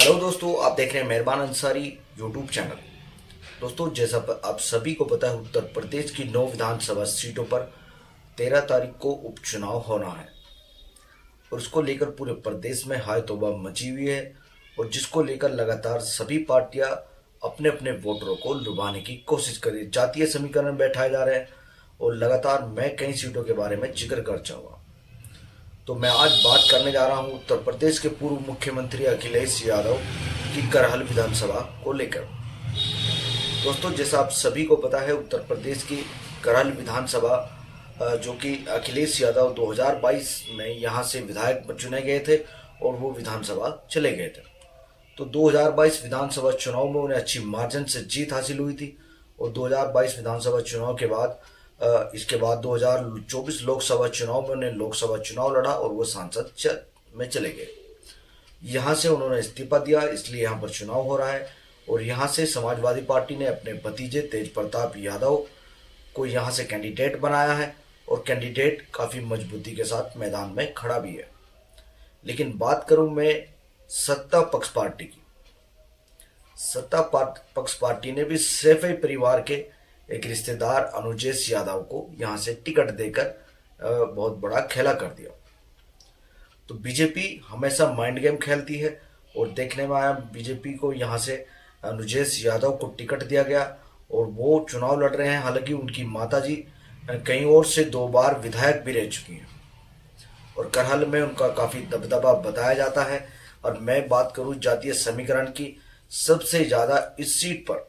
Hello दोस्तों, आप देख रहे हैं मेहरबान अंसारी यूट्यूब चैनल। दोस्तों, जैसा आप सभी को पता है, उत्तर प्रदेश की 9 विधानसभा सीटों पर 13 तारीख को उपचुनाव होना है और उसको लेकर पूरे प्रदेश में हाय तौबा मची हुई है और जिसको लेकर लगातार सभी पार्टियां अपने अपने वोटरों को लुभाने की कोशिश कर रही है। जातीय समीकरण बैठाए जा रहे हैं और लगातार मैं कई सीटों के बारे में जिक्र कर चाहूँगा। तो मैं आज बात करने जा रहा हूं उत्तर प्रदेश के पूर्व मुख्यमंत्री अखिलेश यादव की करहल विधानसभा को लेकर। दोस्तों, जैसा आप सभी को पता है, उत्तर प्रदेश की करहल विधानसभा जो कि अखिलेश यादव 2022 में यहां से विधायक चुने गए थे और वो विधानसभा चले गए थे। तो 2022 विधानसभा चुनाव में उन्हें अच्छी मार्जिन से जीत हासिल हुई थी और 2022 विधानसभा चुनाव के बाद इसके बाद 2024 लोकसभा चुनाव में उन्हें लोकसभा चुनाव लड़ा और वो सांसद में चले गए। यहाँ से उन्होंने इस्तीफा दिया, इसलिए यहाँ पर चुनाव हो रहा है और यहाँ से समाजवादी पार्टी ने अपने भतीजे तेज प्रताप यादव को यहाँ से कैंडिडेट बनाया है और कैंडिडेट काफ़ी मजबूती के साथ मैदान में खड़ा भी है। लेकिन बात करूँ मैं सत्ता पक्ष पार्टी की, सत्ता पक्ष पार्टी ने भी सैफई परिवार के एक रिश्तेदार अनुजेश यादव को यहां से टिकट देकर बहुत बड़ा खेला कर दिया। तो बीजेपी हमेशा माइंड गेम खेलती है और देखने में आया बीजेपी को यहां से अनुजेश यादव को टिकट दिया गया और वो चुनाव लड़ रहे हैं। हालांकि उनकी माताजी कहीं और से 2 बार विधायक भी रह चुकी हैं और करहल में उनका काफी दबदबा बताया जाता है। और मैं बात करूं जातीय समीकरण की, सबसे ज्यादा इस सीट पर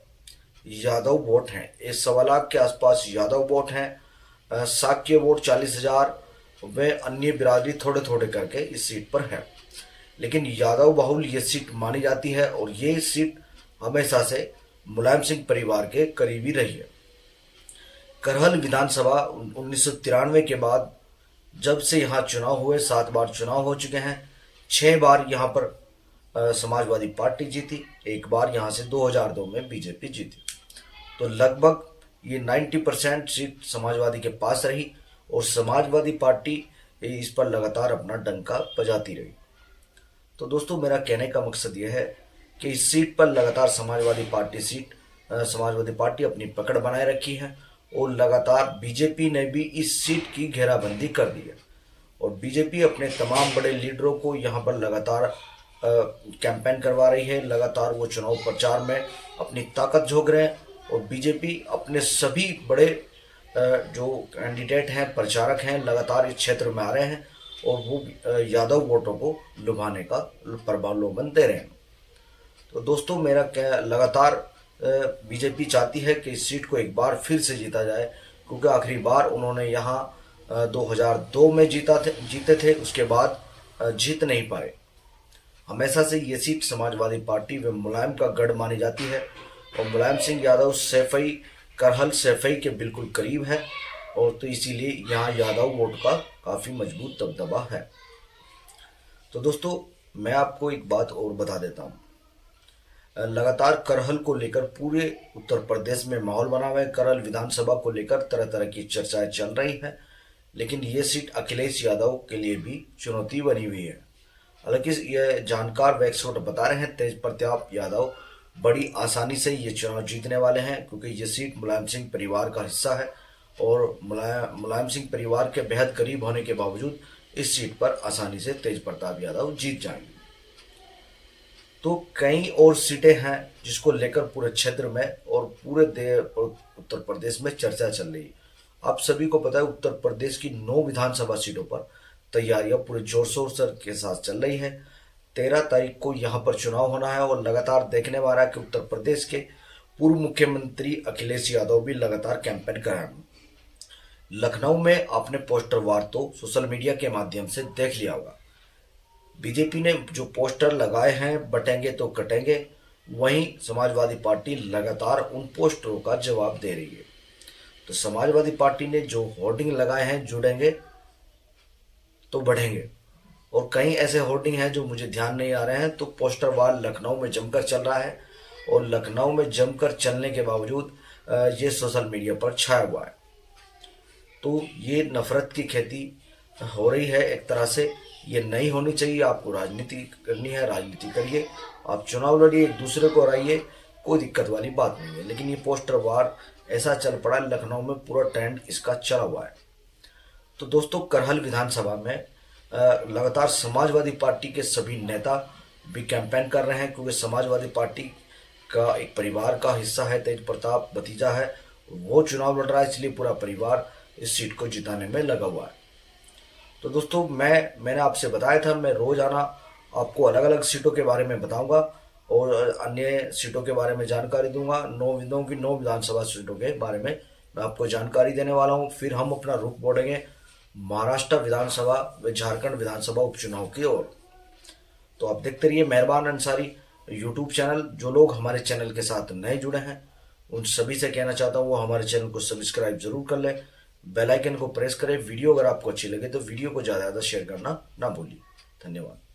यादव वोट हैं। इस 1.25 लाख के आसपास यादव वोट हैं। साक्य वोट 40,000 व अन्य बिरादरी थोड़े थोड़े करके इस सीट पर है। लेकिन यादव बहुल ये सीट मानी जाती है और ये सीट हमेशा से मुलायम सिंह परिवार के करीबी रही है। करहल विधानसभा 1993 के बाद जब से यहाँ चुनाव हुए 7 बार चुनाव हो चुके हैं। 6 बार यहाँ पर समाजवादी पार्टी जीती, 1 बार यहाँ से 2002 में बीजेपी जीती। तो लगभग ये 90% सीट समाजवादी के पास रही और समाजवादी पार्टी इस पर लगातार अपना डंका बजाती रही। तो दोस्तों, मेरा कहने का मकसद यह है कि इस सीट पर लगातार समाजवादी पार्टी अपनी पकड़ बनाए रखी है और लगातार बीजेपी ने भी इस सीट की घेराबंदी कर दी है और बीजेपी अपने तमाम बड़े लीडरों को यहाँ पर लगातार कैंपेन करवा रही है। लगातार वो चुनाव प्रचार में अपनी ताकत झोंक रहे हैं और बीजेपी अपने सभी बड़े जो कैंडिडेट हैं, प्रचारक हैं, लगातार इस क्षेत्र में आ रहे हैं और वो यादव वोटों को लुभाने का प्रलोभन दे रहे हैं। तो दोस्तों, मेरा क्या लगातार बीजेपी चाहती है कि इस सीट को एक बार फिर से जीता जाए, क्योंकि आखिरी बार उन्होंने यहाँ 2002 में जीते थे, उसके बाद जीत नहीं पाए। हमेशा से ये सीट समाजवादी पार्टी व मुलायम का गढ़ मानी जाती है और मुलायम सिंह यादव करहल सैफई के बिल्कुल करीब है और तो इसीलिए यहाँ यादव वोट का काफ़ी मजबूत दबदबा है। तो दोस्तों, मैं आपको एक बात और बता देता हूँ। लगातार करहल को लेकर पूरे उत्तर प्रदेश में माहौल बना हुआ है। करहल विधानसभा को लेकर तरह तरह की चर्चाएं चल रही हैं, लेकिन ये सीट अखिलेश यादव के लिए भी चुनौती बनी हुई है। हालांकि ये जानकार व एक्सपर्ट बता रहे हैं तेज प्रताप यादव बड़ी आसानी से ये चुनाव जीतने वाले हैं, क्योंकि ये सीट मुलायम सिंह परिवार का हिस्सा है और मुलायम सिंह परिवार के बेहद करीब होने के बावजूद इस सीट पर आसानी से तेज प्रताप यादव जीत जाएंगे। तो कई और सीटें हैं जिसको लेकर पूरे क्षेत्र में और पूरे उत्तर प्रदेश में चर्चा चल रही है। आप सभी को पता है, उत्तर प्रदेश की 9 विधानसभा सीटों पर तैयारियां पूरे जोर शोर के साथ चल रही है। 13 तारीख को यहाँ पर चुनाव होना है और लगातार देखने में आ रहा है कि उत्तर प्रदेश के पूर्व मुख्यमंत्री अखिलेश यादव भी लगातार कैंपेन कर रहे हैं। लखनऊ में आपने पोस्टर वार तो सोशल मीडिया के माध्यम से देख लिया होगा। बीजेपी ने जो पोस्टर लगाए हैं, बटेंगे तो कटेंगे, वहीं समाजवादी पार्टी लगातार उन पोस्टरों का जवाब दे रही है। तो समाजवादी पार्टी ने जो होर्डिंग लगाए हैं, जुड़ेंगे तो बढ़ेंगे, और कई ऐसे होर्डिंग हैं जो मुझे ध्यान नहीं आ रहे हैं। तो पोस्टर वार लखनऊ में जमकर चल रहा है और लखनऊ में जमकर चलने के बावजूद ये सोशल मीडिया पर छाया हुआ है। तो ये नफरत की खेती हो रही है एक तरह से। ये नहीं होनी चाहिए। आपको राजनीति करनी है, राजनीति करिए, आप चुनाव लड़िए, एक दूसरे को हराइए, कोई दिक्कत वाली बात नहीं है। लेकिन ये पोस्टर वार ऐसा चल पड़ा, लखनऊ में पूरा ट्रेंड इसका चला हुआ है। तो दोस्तों, करहल विधानसभा में लगातार समाजवादी पार्टी के सभी नेता भी कैंपेन कर रहे हैं, क्योंकि समाजवादी पार्टी का एक परिवार का हिस्सा है, तेज प्रताप भतीजा है, वो चुनाव लड़ रहा है, इसलिए पूरा परिवार इस सीट को जिताने में लगा हुआ है। तो दोस्तों, मैंने आपसे बताया था, मैं रोजाना आपको अलग अलग सीटों के बारे में बताऊंगा और अन्य सीटों के बारे में जानकारी दूंगा। 9 विधानसभा सीटों के बारे में मैं आपको जानकारी देने वाला हूं। फिर हम अपना रुख मोड़ेंगे महाराष्ट्र विधानसभा व झारखंड विधानसभा उपचुनाव की ओर। तो आप देखते रहिए मेहरबान अंसारी यूट्यूब चैनल। जो लोग हमारे चैनल के साथ नए जुड़े हैं, उन सभी से कहना चाहता हूँ वो हमारे चैनल को सब्सक्राइब जरूर कर लें, बेल आइकन को प्रेस करें। वीडियो अगर आपको अच्छी लगे तो वीडियो को ज़्यादा से ज़्यादा शेयर करना ना भूलिए। धन्यवाद।